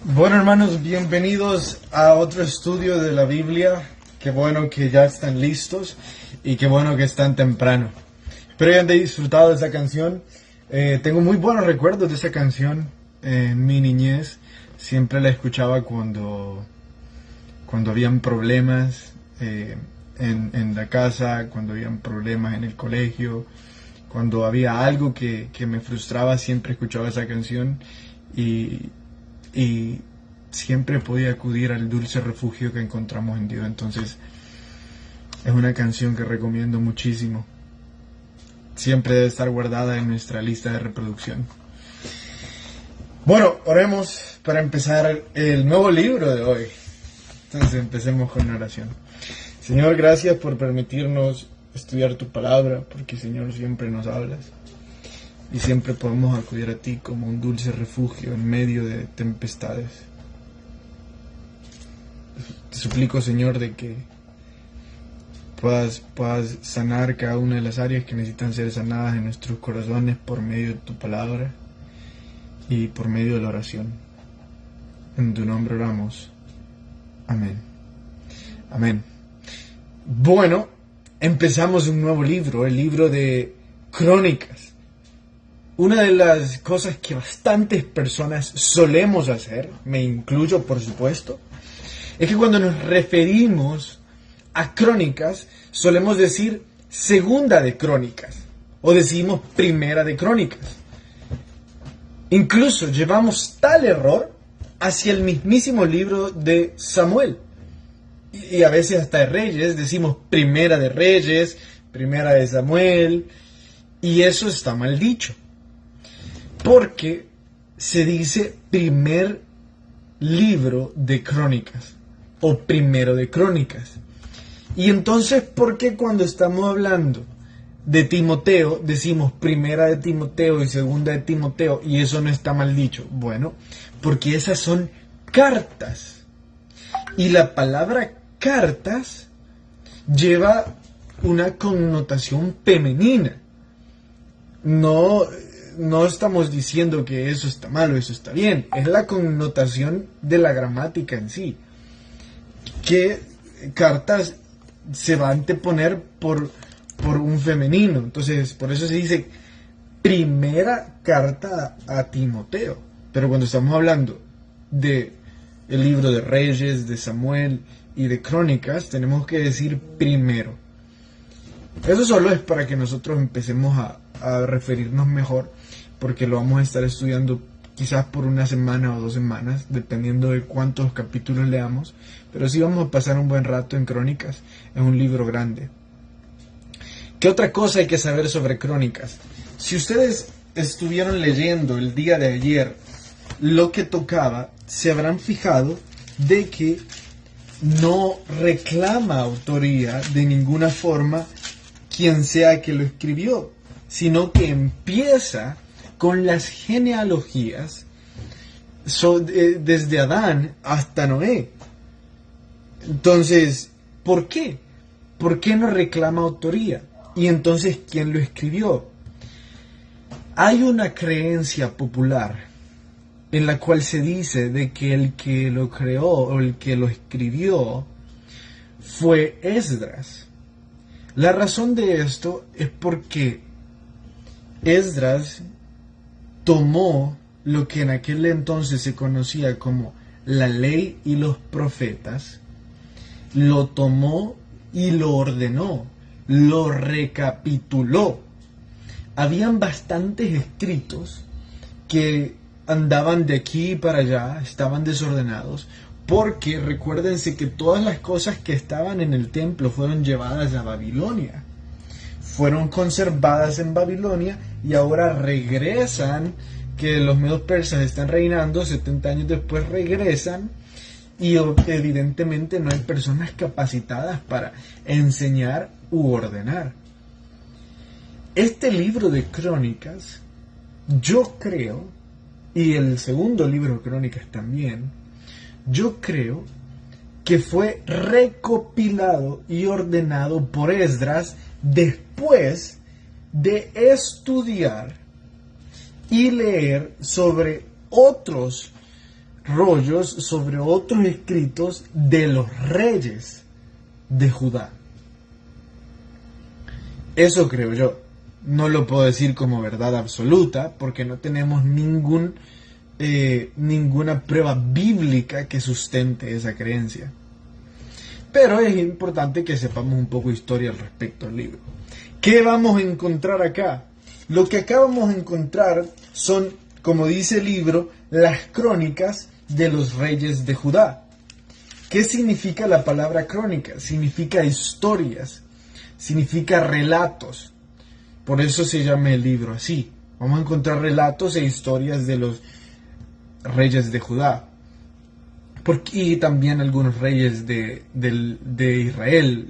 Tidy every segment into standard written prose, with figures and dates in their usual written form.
Bueno, hermanos, bienvenidos a otro estudio de la Biblia. Qué bueno que ya están listos y qué bueno que están temprano. Espero que hayan disfrutado de esa canción. Tengo muy buenos recuerdos de esa canción en mi niñez. Siempre la escuchaba cuando habían problemas en la casa, cuando habían problemas en el colegio, cuando había algo que me frustraba, siempre escuchaba esa canción y siempre podía acudir al dulce refugio que encontramos en Dios. Entonces es una canción que recomiendo muchísimo. Siempre debe estar guardada en nuestra lista de reproducción. Bueno, oremos para empezar el nuevo libro de hoy. Entonces empecemos con una oración. Señor, gracias por permitirnos estudiar tu palabra, porque Señor siempre nos hablas y siempre podemos acudir a ti como un dulce refugio en medio de tempestades. Te suplico, Señor, de que puedas sanar cada una de las áreas que necesitan ser sanadas en nuestros corazones por medio de tu palabra y por medio de la oración. En tu nombre oramos. Amén. Amén. Bueno, empezamos un nuevo libro, el libro de Crónicas. Una de las cosas que bastantes personas solemos hacer, me incluyo por supuesto, es que cuando nos referimos a Crónicas, solemos decir Segunda de Crónicas, o decimos Primera de Crónicas. Incluso llevamos tal error hacia el mismísimo libro de Samuel. Y a veces hasta de Reyes, decimos Primera de Reyes, Primera de Samuel, y eso está mal dicho. Porque se dice primer libro de Crónicas, o primero de Crónicas. Y entonces, ¿por qué cuando estamos hablando de Timoteo, decimos primera de Timoteo y segunda de Timoteo, y eso no está mal dicho? Bueno, porque esas son cartas. Y la palabra cartas lleva una connotación femenina. No estamos diciendo que eso está mal o eso está bien. Es la connotación de la gramática en sí. Que cartas se va a anteponer por un femenino. Entonces, por eso se dice primera carta a Timoteo. Pero cuando estamos hablando de el libro de Reyes, de Samuel y de Crónicas, tenemos que decir primero. Eso solo es para que nosotros empecemos a referirnos mejor, porque lo vamos a estar estudiando quizás por una semana o 2 semanas, dependiendo de cuántos capítulos leamos, pero sí vamos a pasar un buen rato en Crónicas. Es un libro grande. ¿Qué otra cosa hay que saber sobre Crónicas? Si ustedes estuvieron leyendo el día de ayer lo que tocaba, se habrán fijado de que no reclama autoría de ninguna forma quien sea que lo escribió, sino que empieza con las genealogías desde Adán hasta Noé. Entonces, ¿por qué? ¿Por qué no reclama autoría? Y entonces, ¿quién lo escribió? Hay una creencia popular en la cual se dice de que el que lo creó o el que lo escribió fue Esdras. La razón de esto es porque Esdras tomó lo que en aquel entonces se conocía como la ley y los profetas, lo tomó y lo ordenó, lo recapituló. Habían bastantes escritos que andaban de aquí para allá, estaban desordenados, porque recuérdense que todas las cosas que estaban en el templo fueron llevadas a Babilonia. Fueron conservadas en Babilonia y ahora regresan, que los medos persas están reinando, 70 años después regresan, y evidentemente no hay personas capacitadas para enseñar u ordenar. Este libro de Crónicas, yo creo, y el segundo libro de Crónicas también, yo creo que fue recopilado y ordenado por Esdras después de estudiar y leer sobre otros rollos sobre otros escritos de los reyes de Judá. Eso creo yo. No lo puedo decir como verdad absoluta porque no tenemos ninguna prueba bíblica que sustente esa creencia. Pero es importante que sepamos un poco de historia al respecto al libro. ¿Qué vamos a encontrar acá? Lo que acá vamos a encontrar son, como dice el libro, las crónicas de los reyes de Judá. ¿Qué significa la palabra crónica? Significa historias, significa relatos. Por eso se llama el libro así. Vamos a encontrar relatos e historias de los reyes de Judá. Y también algunos reyes de Israel,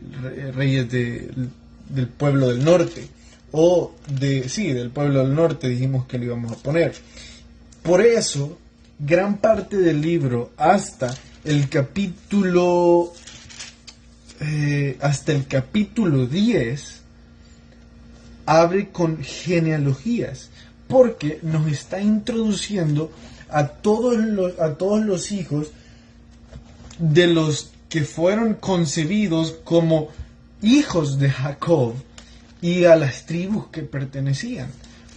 reyes del pueblo del norte. Del pueblo del norte dijimos que le íbamos a poner. Por eso, gran parte del libro, hasta el capítulo 10, abre con genealogías, porque nos está introduciendo a todos los hijos de los que fueron concebidos como hijos de Jacob y a las tribus que pertenecían,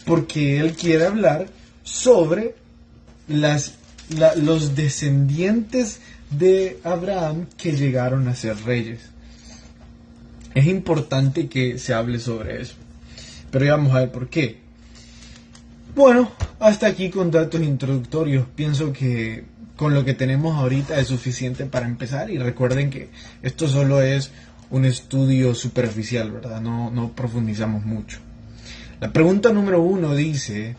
porque él quiere hablar sobre los descendientes de Abraham que llegaron a ser reyes. Es importante que se hable sobre eso, pero ya vamos a ver por qué. Bueno, hasta aquí con datos introductorios. Pienso que con lo que tenemos ahorita es suficiente para empezar, y recuerden que esto solo es un estudio superficial, ¿verdad? No profundizamos mucho. La pregunta número 1 dice: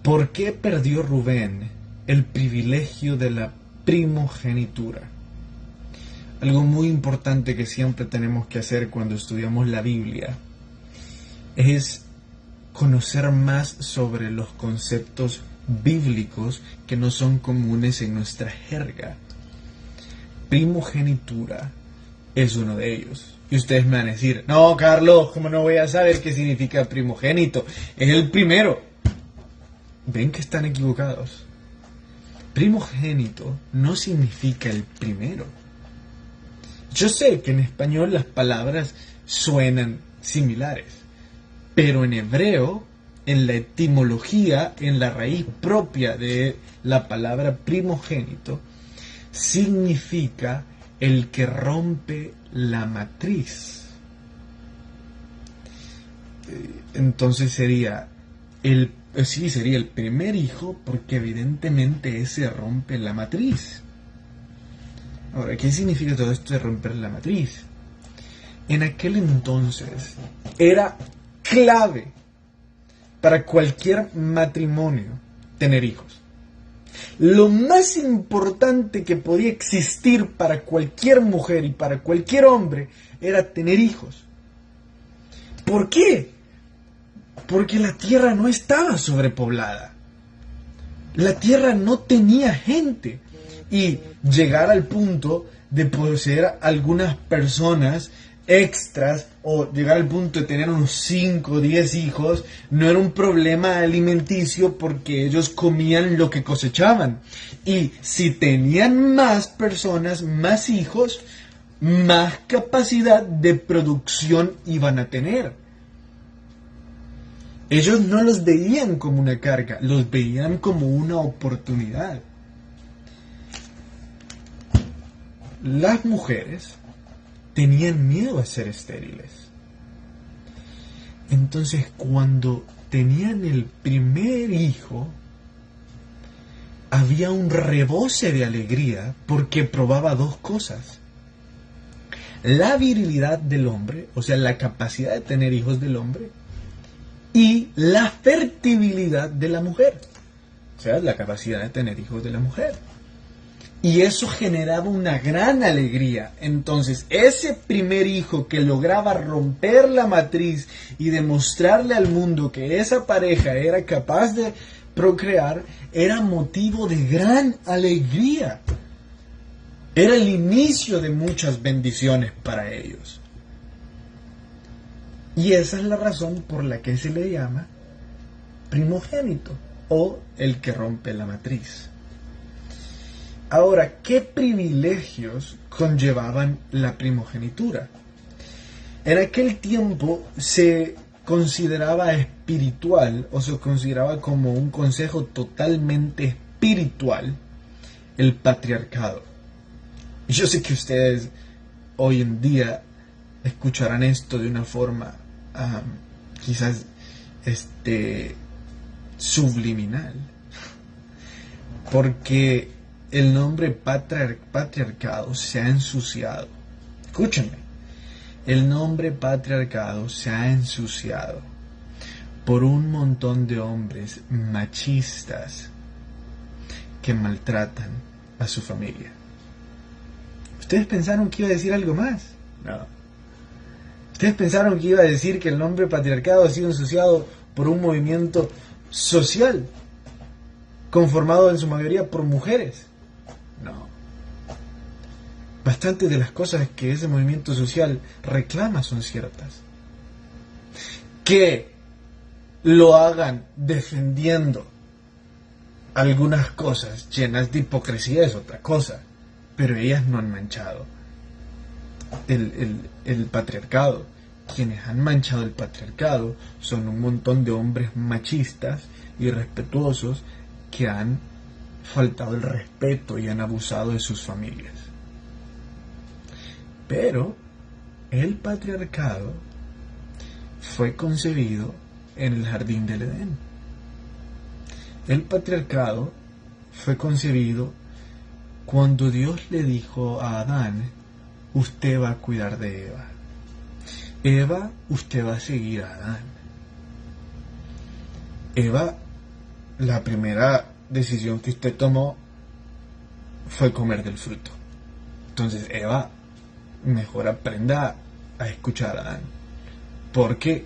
¿por qué perdió Rubén el privilegio de la primogenitura? Algo muy importante que siempre tenemos que hacer cuando estudiamos la Biblia es conocer más sobre los conceptos bíblicos que no son comunes en nuestra jerga. Primogenitura es uno de ellos. Y ustedes me van a decir: no, Carlos, ¿cómo no voy a saber qué significa primogénito? Es el primero. Ven que están equivocados. Primogénito no significa el primero. Yo sé que en español las palabras suenan similares, pero en hebreo, en la etimología, en la raíz propia de la palabra primogénito, significa el que rompe la matriz. Entonces sería el primer hijo, porque evidentemente ese rompe la matriz. Ahora, ¿qué significa todo esto de romper la matriz? En aquel entonces era clave para cualquier matrimonio tener hijos. Lo más importante que podía existir para cualquier mujer y para cualquier hombre era tener hijos. ¿Por qué? Porque la tierra no estaba sobrepoblada. La tierra no tenía gente. Y llegar al punto de poseer algunas personas extras, o llegar al punto de tener unos 5 o 10 hijos, no era un problema alimenticio, porque ellos comían lo que cosechaban. Y si tenían más personas, más hijos, más capacidad de producción iban a tener. Ellos no los veían como una carga, los veían como una oportunidad. Las mujeres tenían miedo a ser estériles. Entonces, cuando tenían el primer hijo, había un rebose de alegría, porque probaba dos cosas: la virilidad del hombre, o sea, la capacidad de tener hijos del hombre, y la fertilidad de la mujer, o sea, la capacidad de tener hijos de la mujer. Y eso generaba una gran alegría. Entonces, ese primer hijo que lograba romper la matriz y demostrarle al mundo que esa pareja era capaz de procrear, era motivo de gran alegría. Era el inicio de muchas bendiciones para ellos. Y esa es la razón por la que se le llama primogénito, o el que rompe la matriz. Ahora, ¿qué privilegios conllevaban la primogenitura? En aquel tiempo se consideraba espiritual, o se consideraba como un consejo totalmente espiritual, el patriarcado. Y yo sé que ustedes hoy en día escucharán esto de una forma quizás subliminal, porque el nombre patriarcado se ha ensuciado. Escúchenme, el nombre patriarcado se ha ensuciado por un montón de hombres machistas que maltratan a su familia. ¿Ustedes pensaron que iba a decir algo más? No. ¿Ustedes pensaron que iba a decir que el nombre patriarcado ha sido ensuciado por un movimiento social conformado en su mayoría por mujeres? No. Bastantes de las cosas que ese movimiento social reclama son ciertas. Que lo hagan defendiendo algunas cosas llenas de hipocresía es otra cosa, pero ellas no han manchado el patriarcado. Quienes han manchado el patriarcado son un montón de hombres machistas y irrespetuosos que han faltado el respeto y han abusado de sus familias. Pero el patriarcado fue concebido en el jardín del Edén. El patriarcado fue concebido cuando Dios le dijo a Adán: usted va a cuidar de Eva. Eva, usted va a seguir a Adán. Eva, la primera decisión que usted tomó fue comer del fruto. Entonces, Eva, mejor aprenda a escuchar a Adán. Porque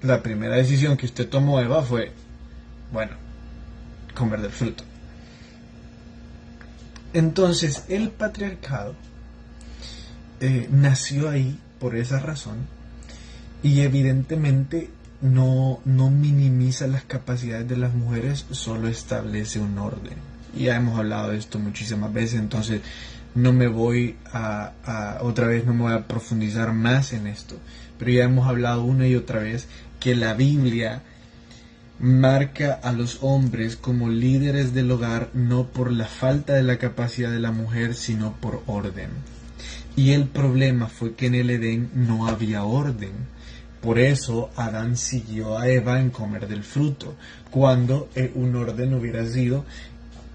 la primera decisión que usted tomó, Eva, fue, comer del fruto. Entonces, el patriarcado nació ahí por esa razón, y evidentemente no minimiza las capacidades de las mujeres, solo establece un orden. Ya hemos hablado de esto muchísimas veces, entonces no me voy otra vez no me voy a profundizar más en esto, pero ya hemos hablado una y otra vez que la Biblia marca a los hombres como líderes del hogar no por la falta de la capacidad de la mujer, sino por orden. Y el problema fue que en el Edén no había orden. Por eso Adán siguió a Eva en comer del fruto, cuando un orden hubiera sido: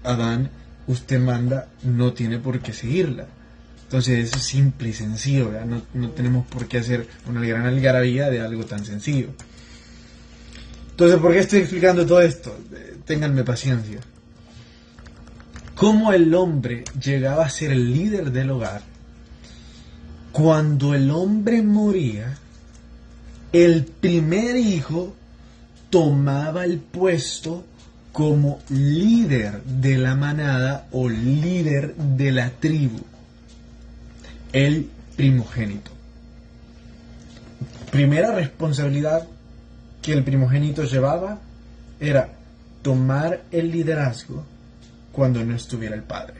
Adán, usted manda, no tiene por qué seguirla. Entonces es simple y sencillo, ¿verdad? No tenemos por qué hacer una gran algarabía de algo tan sencillo. Entonces, ¿por qué estoy explicando todo esto? Ténganme paciencia. ¿Cómo el hombre llegaba a ser el líder del hogar? Cuando el hombre moría, el primer hijo tomaba el puesto como líder de la manada o líder de la tribu, el primogénito. Primera responsabilidad que el primogénito llevaba era tomar el liderazgo cuando no estuviera el padre.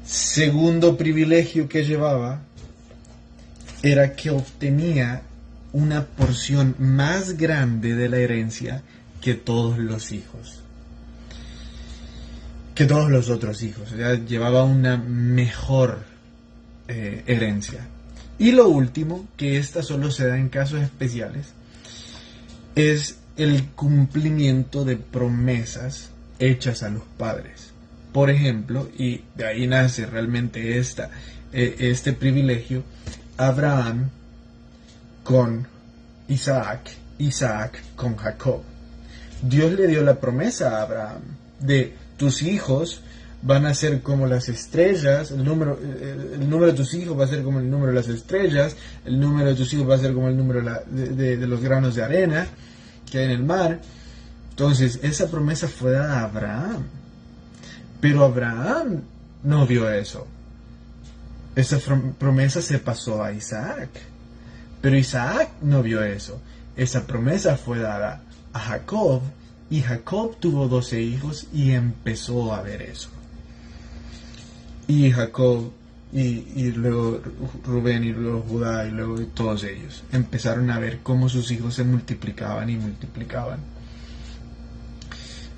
Segundo privilegio que llevaba era que obtenía una porción más grande de la herencia que todos los hijos, que todos los otros hijos. O sea, llevaba una mejor herencia. Y lo último, que esta solo se da en casos especiales, es el cumplimiento de promesas hechas a los padres. Por ejemplo, y de ahí nace realmente este privilegio, Abraham con Isaac, Isaac con Jacob. Dios le dio la promesa a Abraham de: tus hijos van a ser como las estrellas, el número de tus hijos va a ser como el número de las estrellas, el número de tus hijos va a ser como el número de los granos de arena que hay en el mar. Entonces, esa promesa fue dada a Abraham. Pero Abraham no vio eso. Esa promesa se pasó a Isaac. Pero Isaac no vio eso. Esa promesa fue dada a Jacob. Y Jacob tuvo 12 hijos y empezó a ver eso. y Jacob, y luego Rubén, y luego Judá, y luego todos ellos empezaron a ver cómo sus hijos se multiplicaban y multiplicaban.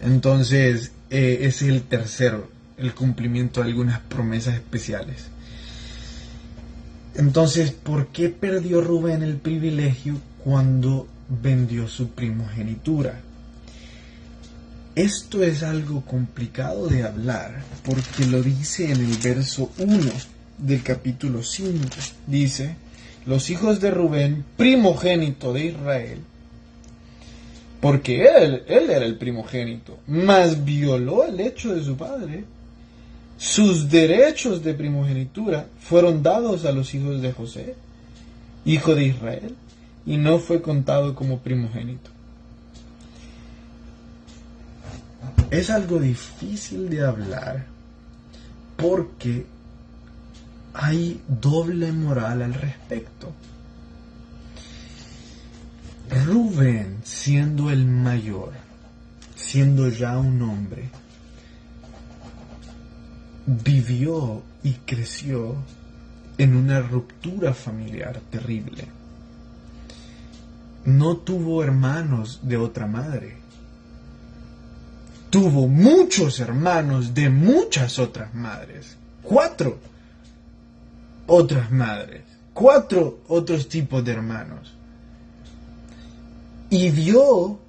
Entonces, ese es el tercero, el cumplimiento de algunas promesas especiales. Entonces, ¿por qué perdió Rubén el privilegio cuando vendió su primogenitura? Esto es algo complicado de hablar, porque lo dice en el verso 1 del capítulo 5. Dice, los hijos de Rubén, primogénito de Israel, porque él era el primogénito, mas violó el hecho de su padre. Sus derechos de primogenitura fueron dados a los hijos de José, hijo de Israel, y no fue contado como primogénito. Es algo difícil de hablar porque hay doble moral al respecto. Rubén, siendo el mayor, siendo ya un hombre, vivió y creció en una ruptura familiar terrible. No tuvo hermanos de otra madre. Tuvo muchos hermanos de muchas otras madres. 4 otras madres. 4 otros tipos de hermanos. Y vio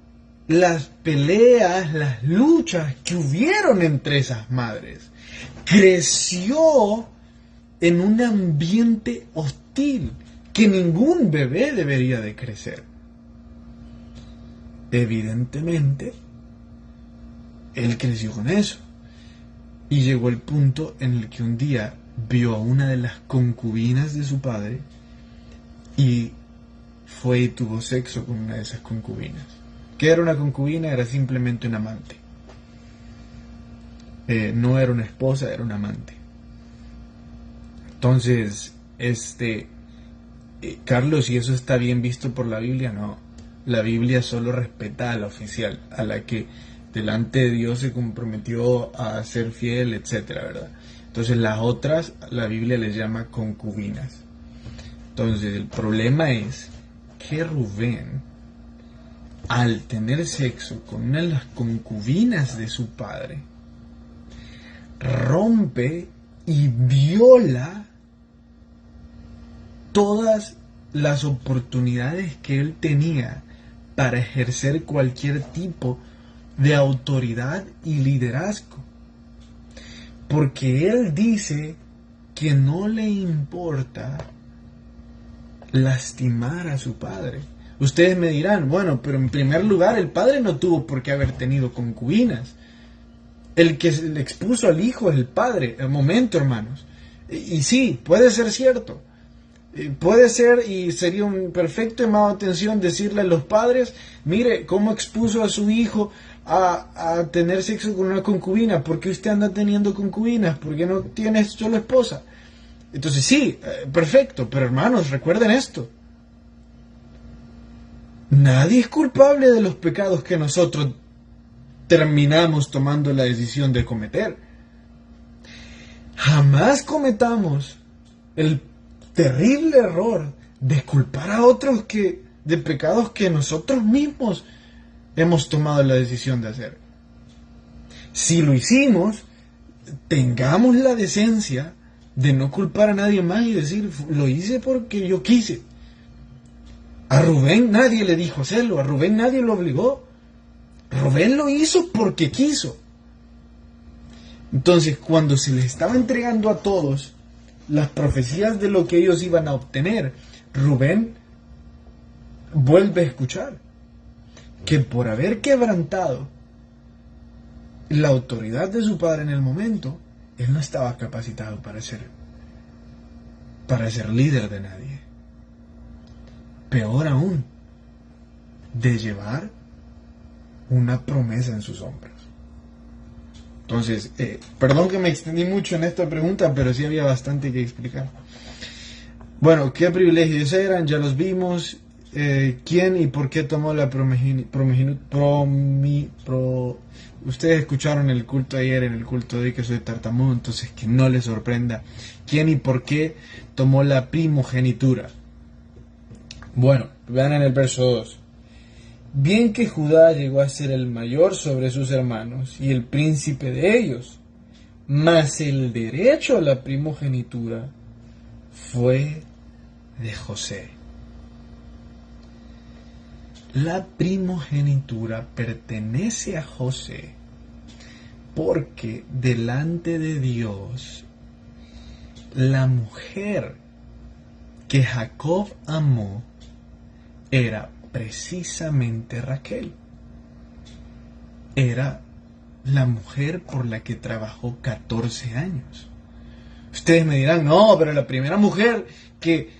las peleas, las luchas que hubieron entre esas madres. Creció en un ambiente hostil que ningún bebé debería de crecer. Evidentemente, él creció con eso. Y llegó el punto en el que un día vio a una de las concubinas de su padre y fue y tuvo sexo con una de esas concubinas. ¿Qué era una concubina? Era simplemente un amante. No era una esposa, era un amante. Entonces, Carlos, ¿y eso está bien visto por la Biblia? No. La Biblia solo respeta a la oficial, a la que delante de Dios se comprometió a ser fiel, etcétera, ¿verdad? Entonces las otras, la Biblia les llama concubinas. Entonces el problema es que Rubén, al tener sexo con una de las concubinas de su padre, rompe y viola todas las oportunidades que él tenía para ejercer cualquier tipo de autoridad y liderazgo. Porque él dice que no le importa lastimar a su padre. Ustedes me dirán, bueno, pero en primer lugar el padre no tuvo por qué haber tenido concubinas. El que le expuso al hijo es el padre. Un momento, hermanos. Y sí, puede ser cierto. Puede ser, y sería un perfecto llamado de atención decirle a los padres, mire cómo expuso a su hijo a tener sexo con una concubina. ¿Por qué usted anda teniendo concubinas? ¿Por qué no tiene solo esposa? Entonces sí, perfecto, pero hermanos, recuerden esto. Nadie es culpable de los pecados que nosotros terminamos tomando la decisión de cometer. Jamás cometamos el terrible error de culpar a otros de pecados que nosotros mismos hemos tomado la decisión de hacer. Si lo hicimos, tengamos la decencia de no culpar a nadie más y decir, lo hice porque yo quise. A Rubén nadie le dijo hacerlo, a Rubén nadie lo obligó. Rubén lo hizo porque quiso. Entonces, cuando se les estaba entregando a todos las profecías de lo que ellos iban a obtener, Rubén vuelve a escuchar que por haber quebrantado la autoridad de su padre en el momento, él no estaba capacitado para ser líder de nadie. Peor aún, de llevar una promesa en sus hombros. Entonces, perdón que me extendí mucho en esta pregunta, pero sí había bastante que explicar. Bueno, ¿qué privilegios eran? Ya los vimos. ¿Quién y por qué tomó la Ustedes escucharon el culto ayer, en el culto de hoy, que soy tartamudo, entonces que no les sorprenda. ¿Quién y por qué tomó la primogenitura? Bueno, vean en el verso 2. Bien que Judá llegó a ser el mayor sobre sus hermanos y el príncipe de ellos, mas el derecho a la primogenitura fue de José. La primogenitura pertenece a José porque delante de Dios la mujer que Jacob amó era precisamente Raquel. Era la mujer por la que trabajó 14 años. Ustedes me dirán, no, pero la primera mujer que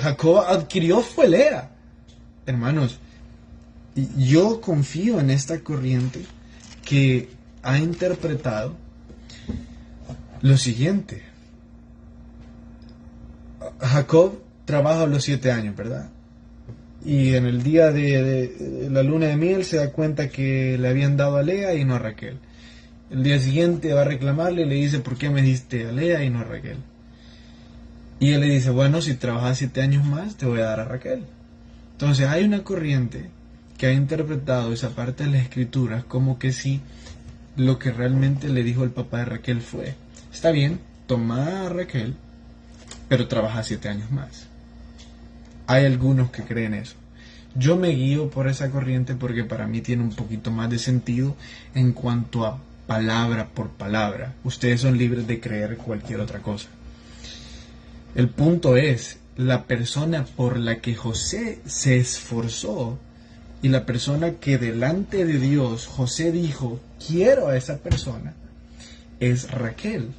Jacob adquirió fue Lea. Hermanos, yo confío en esta corriente que ha interpretado lo siguiente. Jacob trabaja a los 7 años, ¿verdad? Y en el día de la luna de miel se da cuenta que le habían dado a Lea y no a Raquel. El día siguiente va a reclamarle y le dice, ¿por qué me diste a Lea y no a Raquel? Y él le dice, bueno, si trabajas 7 años más, te voy a dar a Raquel. Entonces hay una corriente que ha interpretado esa parte de las escrituras como que sí, lo que realmente le dijo el papá de Raquel fue, está bien, toma a Raquel, pero trabaja 7 años más. Hay algunos que creen eso. Yo me guío por esa corriente porque para mí tiene un poquito más de sentido en cuanto a palabra por palabra. Ustedes son libres de creer cualquier otra cosa. El punto es, la persona por la que José se esforzó y la persona que delante de Dios José dijo, quiero a esa persona, es Raquel.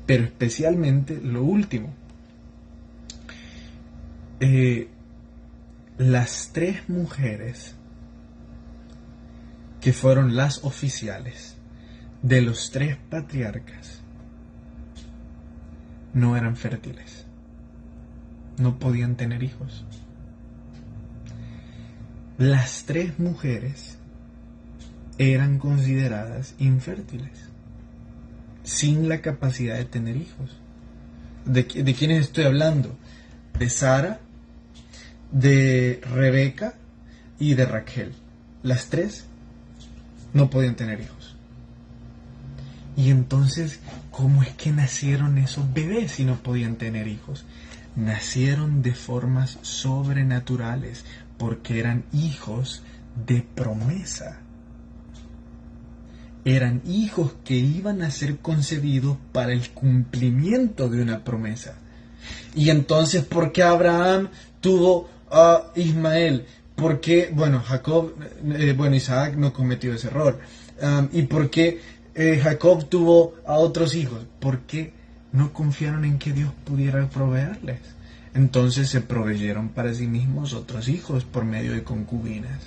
Pero especialmente lo último. Las 3 mujeres que fueron las oficiales de los 3 patriarcas no eran fértiles, no podían tener hijos. Las 3 mujeres eran consideradas infértiles, sin la capacidad de tener hijos. ¿De quiénes estoy hablando? De Sara, de Rebeca y de Raquel. Las 3 no podían tener hijos. Y entonces, ¿cómo es que nacieron esos bebés si no podían tener hijos? Nacieron de formas sobrenaturales porque eran hijos de promesa. Eran hijos que iban a ser concebidos para el cumplimiento de una promesa. Y entonces, ¿por qué Abraham tuvo a Ismael? ¿Por qué, Isaac no cometió ese error? ¿Y por qué Jacob tuvo a otros hijos? Porque no confiaron en que Dios pudiera proveerles. Entonces se proveyeron para sí mismos otros hijos por medio de concubinas.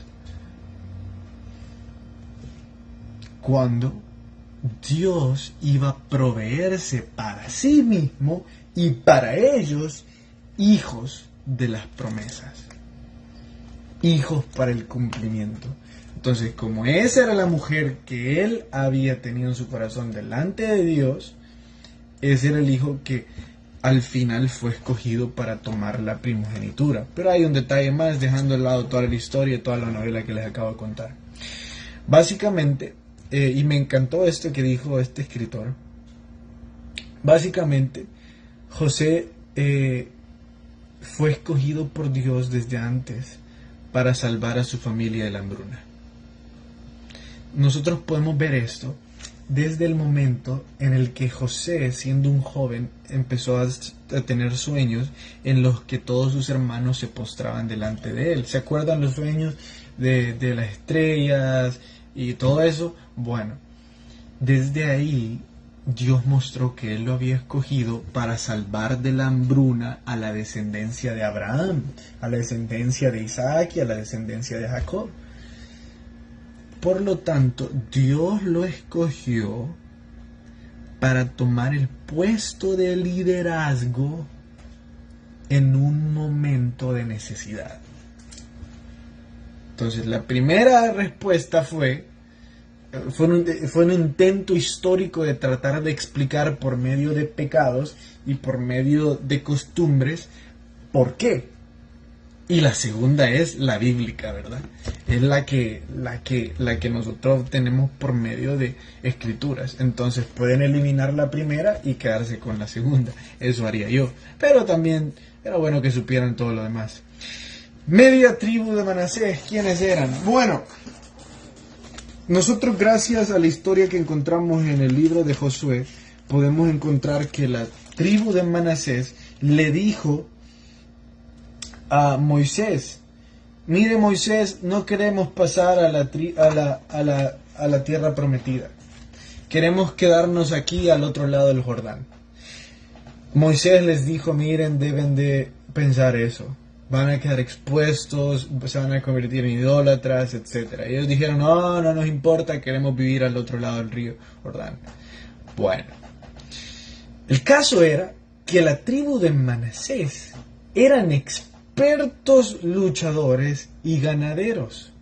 Cuando Dios iba a proveerse para sí mismo y para ellos hijos de las promesas, hijos para el cumplimiento. Entonces, como esa era la mujer que él había tenido en su corazón delante de Dios, ese era el hijo que al final fue escogido para tomar la primogenitura. Pero hay un detalle más, dejando de lado toda la historia y toda la novela que les acabo de contar. Básicamente, y me encantó esto que dijo este escritor, básicamente José fue escogido por Dios desde antes para salvar a su familia de la hambruna. Nosotros podemos ver esto desde el momento en el que José, siendo un joven, empezó a tener sueños en los que todos sus hermanos se postraban delante de él. ¿Se acuerdan los sueños de las estrellas y todo eso? Bueno, desde ahí Dios mostró que Él lo había escogido para salvar de la hambruna a la descendencia de Abraham, a la descendencia de Isaac y a la descendencia de Jacob. Por lo tanto, Dios lo escogió para tomar el puesto de liderazgo en un momento de necesidad. Entonces, la primera respuesta fue un intento histórico de tratar de explicar por medio de pecados y por medio de costumbres por qué. Y la segunda es la bíblica, ¿verdad? Es la que nosotros tenemos por medio de escrituras. Entonces pueden eliminar la primera y quedarse con la segunda. Eso haría yo. Pero también era bueno que supieran todo lo demás. Media tribu de Manasés, ¿quiénes eran? Bueno, nosotros gracias a la historia que encontramos en el libro de Josué, podemos encontrar que la tribu de Manasés le dijo a Moisés: mire, Moisés, no queremos pasar a la tierra prometida. Queremos quedarnos aquí al otro lado del Jordán. Moisés les dijo: miren, deben de pensar eso. Van a quedar expuestos, se van a convertir en idólatras, etc. Y ellos dijeron: no nos importa, queremos vivir al otro lado del río Jordán. Bueno, el caso era que la tribu de Manasés eran expertos luchadores y ganaderos.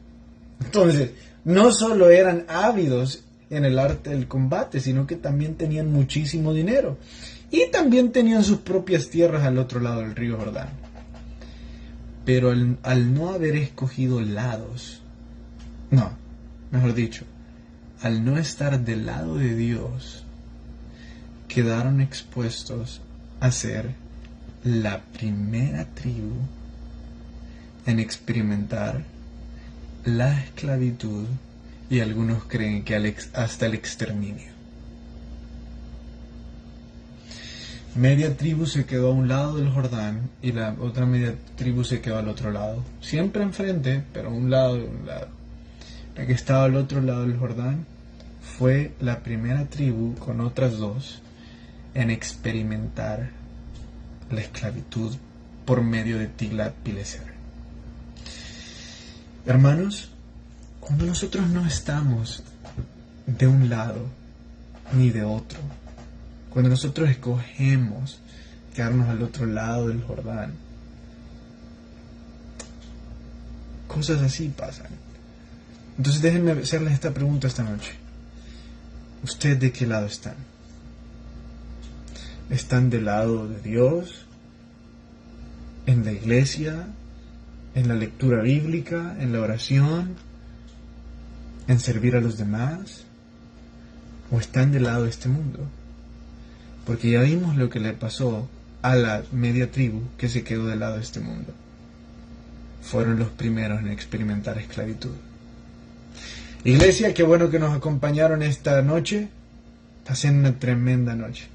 Entonces, no solo eran ávidos en el arte del combate, sino que también tenían muchísimo dinero. Y también tenían sus propias tierras al otro lado del río Jordán. Pero al no haber escogido lados, al no estar del lado de Dios, quedaron expuestos a ser la primera tribu en experimentar la esclavitud y algunos creen que hasta el exterminio. Media tribu se quedó a un lado del Jordán y la otra media tribu se quedó al otro lado. Siempre enfrente, pero a un lado y a un lado. La que estaba al otro lado del Jordán fue la primera tribu con otras dos en experimentar la esclavitud por medio de Tiglat-Pileser. Hermanos, cuando nosotros no estamos de un lado ni de otro, cuando nosotros escogemos quedarnos al otro lado del Jordán, cosas así pasan. Entonces déjenme hacerles esta pregunta esta noche. ¿Ustedes de qué lado están? ¿Están del lado de Dios? ¿En la iglesia? ¿En la lectura bíblica? ¿En la oración? ¿En servir a los demás? ¿O están del lado de este mundo? Porque ya vimos lo que le pasó a la media tribu que se quedó del lado de este mundo. Fueron los primeros en experimentar esclavitud. Iglesia, qué bueno que nos acompañaron esta noche. Pasen una tremenda noche.